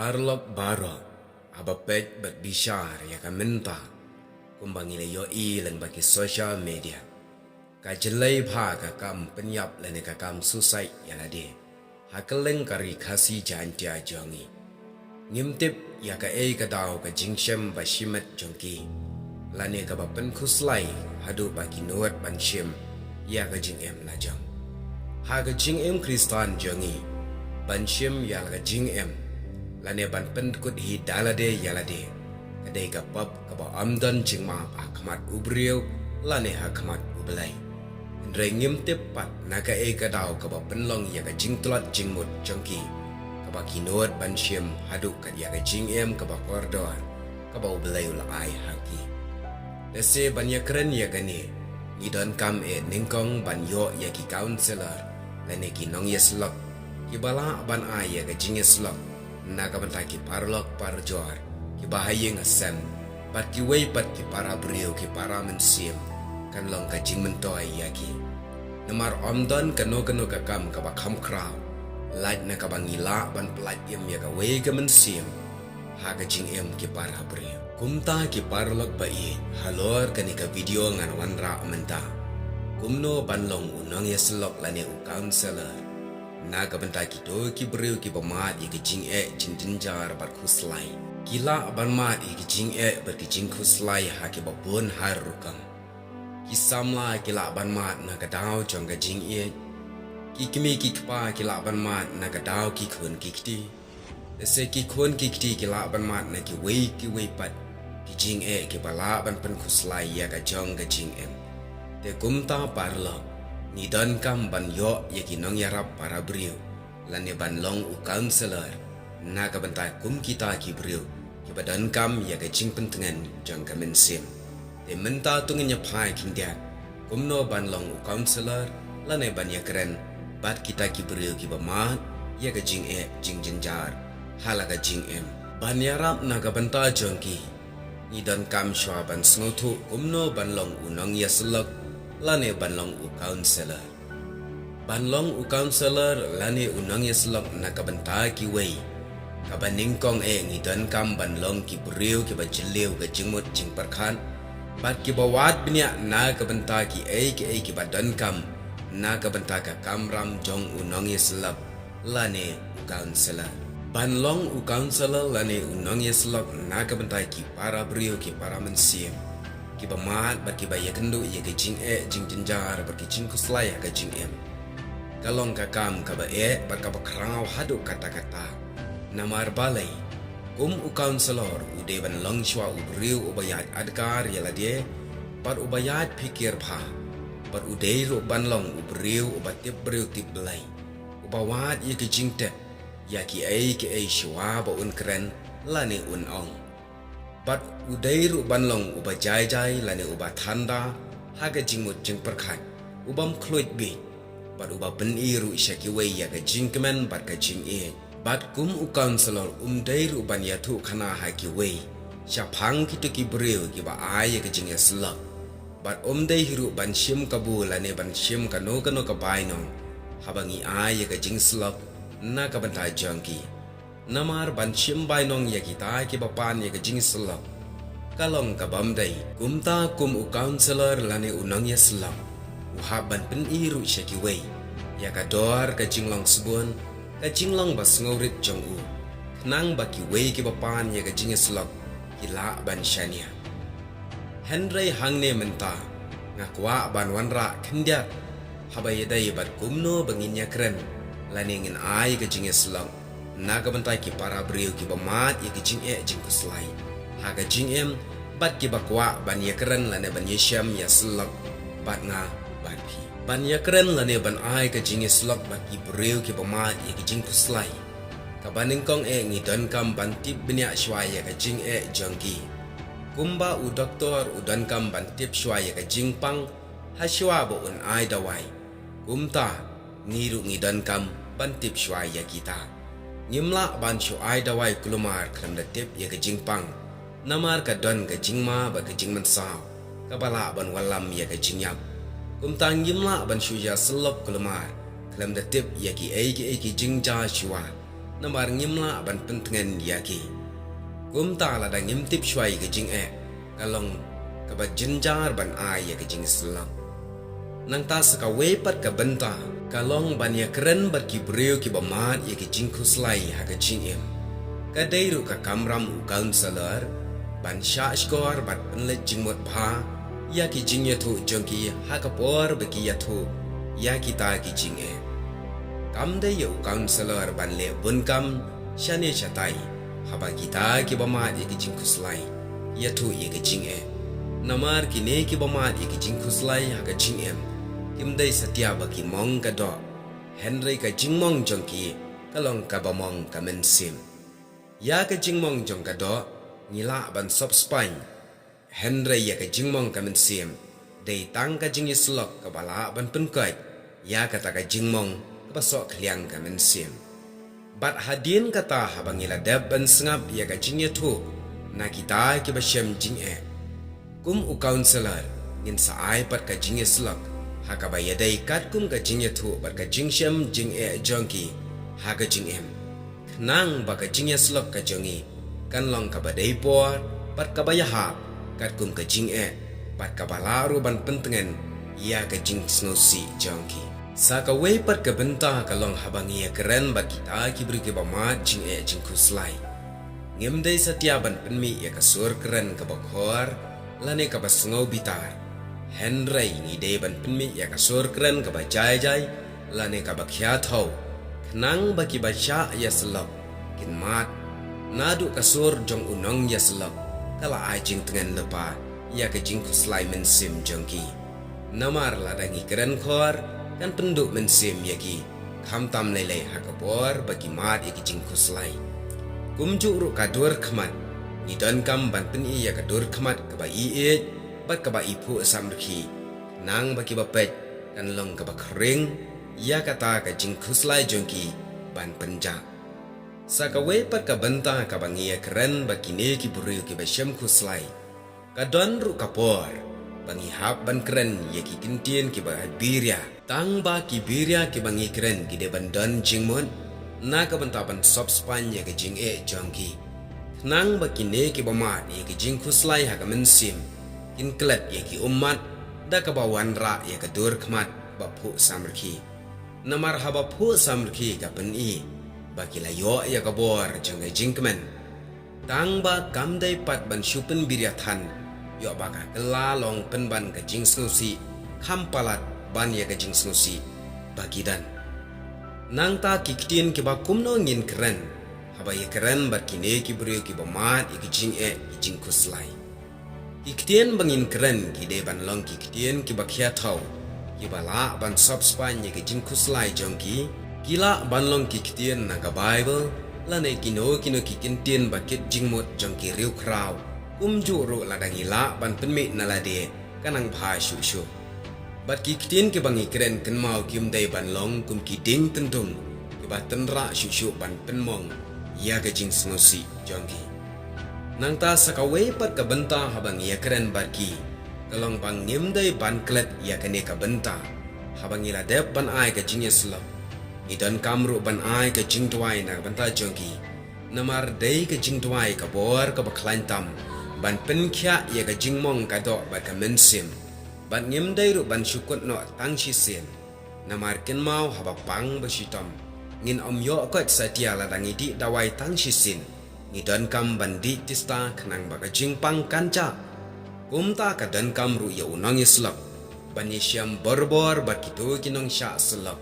Parlok baro abapet bat bishar ya kamenta kumbangile yo ilang bagi social media kajelai bha ka kam penyap lene ka kam susai yanade hakeleng kari khasi jantia jongi ngimtip ya ka ka daw ka jingshem ba shimat jongki lane ka bapen khuslai hadu bagi nuat ban shim ya ka jingem na jong ha ka jingem kristan jongi ban shim ya ka jingem lane ban pen kut hi dalade yalade kadai ka pap ka ba amdan jingma akmat ubriu lane hakmat ublai ndre ngim tepat naga ka daw ka ba penlong ya ka jingtlat jingmut jongki ka ba kinot ban shim hadu ka ya ka jingem ka ba kordor ka ba ublai ul ai haki lese ban ya kren ya gane idon kam ningkong ban yo ya ki counselor lane ki nong yeslok ki bala ban ai ya ka jingeslok naga bentai ki parlok parjor ki bahaya ngasem pat ki wei pat ki para brio ki para mensim kan long ka jing mentoi yaki namar omdon kano ka kam ka ba kham kraw lait na ka bangila ban plat yem ya ka wei ka mensim ha ka jing em ki para brio kumta ki parlok ba i halor kani ka video ngan wanra menta kumno ban long unang yeslok lane u counselor naga bentai kita ki beriu ki bamat i kijing jinjar bar khuslai kila ban mat i kijing bar kijing khuslai ha ki babun har rukam ki samla kila ban mat naga daw jong ga jing ki kimi ki kpa kila ban mat naga daw ki khun ki kti se ki khun ki kti kila ban mat na ki wei pat kijing ki bala ban pen khuslai ya ga jong ga jing te kumta parlo ni dan kam ban yo yaki nong yarap para brio lane ban long u counselor na ka bantai kum kita ki brio ki badan kam ya ka jing pentengan jang ka mensim te menta tungnya phai kindia kum no ban long u counselor lane ban ya keren bat kita ki brio ki bamat ya ka jing jing jenjar hala ka jing ban yarap na ka banta jongki ni dan kam shwa ban snothu kum no ban long u nong yaslok lane banlong u counselor lane unang yeslok na kabanta ki wei kabaning kong ngidan kam banlong ki buriu ki bajelew ga jingmut jing parkhan bat ki bawat binya na kabanta ki ki badan kam na kabanta ka kamram jong unang yeslok lane u counselor banlong u counselor lane unang yeslok na kabanta ki para buriu ki para mensim ki bamat bat ki baya kendu ye ke jing jing jenjar bat ki jing kuslai ka jing kalong ka kam ka ba bat ka bakrangau hadu kata-kata namar balai kum u counselor u de ban long shwa u riu u bayat adkar yala de bat u bayat pikir pha bat u de ru ban long u riu u bat tip riu tip belai u bawat ye ke jing te ya ki shwa ba un kren lani un ong bat udairu banlong uba jai lane uba thanda haga jingmut jing perkhat ubam khloit bi bat uba beniru ishaki wei ya ga jingmen bat ka jing bat kum u counselor dairu ban yathu khana haki wei shaphang ki breu ki ba ai ga jing slak bat dairu ban shim kabu lane ban shim kano ka baino habangi ai ga jing slak na ka ban ta jangki namar ban shim bainong ya kita ki bapan ya jing slok kalong ka bamdai kumta kum u counselor lane unang ya slok u haban pen iru shaki wei ya ka dor ka jinglong subun ka jinglong bas ngorit jong u nang baki wei ki bapan ya jing slok kila ban shania henry hangne menta ngakwa ban wanra khendia habai dai bat kumno banginya kren lane ngin ai ka jing slok naga bentai ki para brio ki bamat ye ki jing jing kuslai haga jing bat ki bakwa ban ye keren lane ban ye syam ya slok bat nga bat pi ban ye keren lane ban ai ka jing slok bat ki brio ki bamat ye ki jing kuslai ka baning kong ngi don kam ban tip benya shwa ye ka jing jongki kumba u doktor u don kam ban tip shwa ye ka jing pang ha shwa bo un ai dawai kumta ngiru ngi don kam ban tip shwa ye kita Nyimla ban shu ai dawai kulumar kram da tip ya ke jingpang namar ka don ka jingma ba ka jingman saw ka bala ban walam ya ka jingyap kumtang nyimla ban shu ya selop kulumar kram da tip ya ki jingja shwa namar ngimla ban pentengan yaki kum ta la da ngim tip shwai ke jing kalong ka ba jinjar ban ai ke jing selang nang ta saka we pat ka benta kalong ban ya keren bat ki breu ki ba mat ye ke jing khuslai ha ke jing ka deiru ka kamram u counselor ban sha skor bat penle jing mot bha ya ki jing ya thu jongki ha ka por be ki ya thu ya ki ta ki jing kam de yo counselor ban le bun kam shane chatai haba kita ki ba mat ye ki jing khuslai ya thu ye ke jing namar ki ne ki ba mat ye ki jing khuslai ha ka jing kim dei satia baki mong ka do Henry ka jingmong jongki kalong ka bamong ka mensim ya ka jingmong jong ka do ngila ban sop spine Henry ya ka jingmong ka mensim dei tang ka jing islok ka bala ban penkai ya ka ta ka jingmong ka basok kliang ka mensim bat hadin kata habang ila dab ban sengap ya ka jing yetu na kita ki basyam jing kum u counselor ngin saai pat ka jing islok haka ya dai kat kum ka jing yetu bat ka jing syam jing jongki haka jing nang ba ka jing slok ka jongi kan long ka ba dai por bat ka ya ha kat kum ka jing bat ka balaru ban pentengan ya ka jing snosi jongki saka we pat ka benta ka long habang ya keren ba kita ki bri ke ba ma jing jing khuslai ngem dai satia ban penmi ya ka sur keren ka ba khor lane ka ba sngo bitar Henry ni de ban penmi ya kasur keren ka ba jai lane ka ba khya thau nang ba ki ba sha ya slok kin mat nadu kasur jong unong ya slok kala ai jing tengen lepa ya ka jing khuslai men sim jongki namar la dangi keren khor kan penduk men sim ya ki kham tam lele ha ka por ba ki mat ya ki jing khuslai kumju ru ka dur khmat ni don kam ban penmi ya ka dur khmat ka ba i bat ka ba ipu samrki nang baki ba pet kan long ka ba kring ya kata ka jing khuslai jongki ban penja saka we pat ka benta ka bangia keren baki ne ki buru ki ba syam khuslai ka don ru ka por bangi hap ban keren ye ki kintien ki ba biria tang ba ki biria ki bangi keren ki de ban don jingmon na ka benta ban sop span ye ki jing jongki nang baki ne ki ba ma ye ki jing khuslai ha ka mensim in klet ye ki ummat da ka ba wanra ye ka dur khmat ba phu samrki namar ha ba phu samrki ka pen ba ki la yo ya ka bor jang jingkmen tang ba kam dai pat ban shupen birya than yo ba ka kala long pen ban ka jing snusi kham palat ban ye ka jing snusi ba ki dan nang ta ki ktin ki ba kumno ngin kren ha ba ye kren ba ki ne ki bru ki ba mat ye ki jing khuslai Iktian bangin keren ki de ban long ki iktian ki bakhya thau ki bala ban sop span ye ki jing khuslai jongki kila ban long ki iktian na ka bible la ne kino ki kintien ba kit jing mot jongki riu kraw ju ru la dangila ban penmi na la de kanang bha shu shu bat ki iktian ki bangi keren kan mau kim dei ban long kum ki ding tentung ki ba tenra shu shu ban penmong ya ka jing snosi jongki nang ta sakawe pat ka benta habang ya keren barki kalong bang ngim dai ban klet ya kane ka benta habang ila dep ban ai ka jing slop idan kamru ban ai ka jing twai na benta jongki namar dei ka jing twai ka bor ka baklan tam ban pen khya ya ka jing mong ka do ba ka mensim ban ngim dai ru ban shukut no tang shi sen namar ken mau haba pang ba shitam ngin om yo ko satia la dangi di dawai tang shi sen ni dan kam bandi tista kenang baka jingpang kanca kumta ka dan kam ru ya unang islap bani syam borbor bat kitu kinong sya selap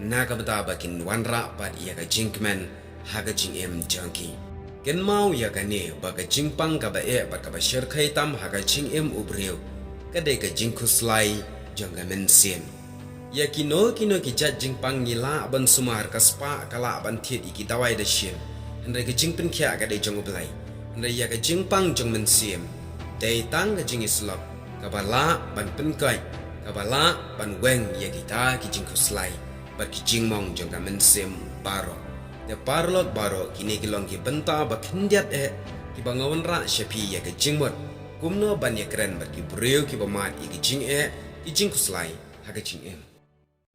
na ka bata bakin wanra bat ya ka jingkmen ha ka jing jangki ken mau ya ka ne baka jingpang ka ba bat ka ba syar khai tam ha ka jing ubriu ka de ka jing khuslai jangga men sim ya kino ki jat jingpang ngila ban sumar ka spa kala ban thit iki dawai da shin Henry ka jing pen kya ka de jong ublai Henry ya ka jing pang jong men sim dei tang ka jing islap ka bala ban pen kai ka bala ban weng ya kita ki jing khuslai bat ki jing mong jong ka men sim baro de parlot baro kini ki long ki benta ba khindiat ki bangawan ra shapi ya ka jing mot kumno ban ya kren bat ki breu ki ba mat ki jing ki jing khuslai ha ka jing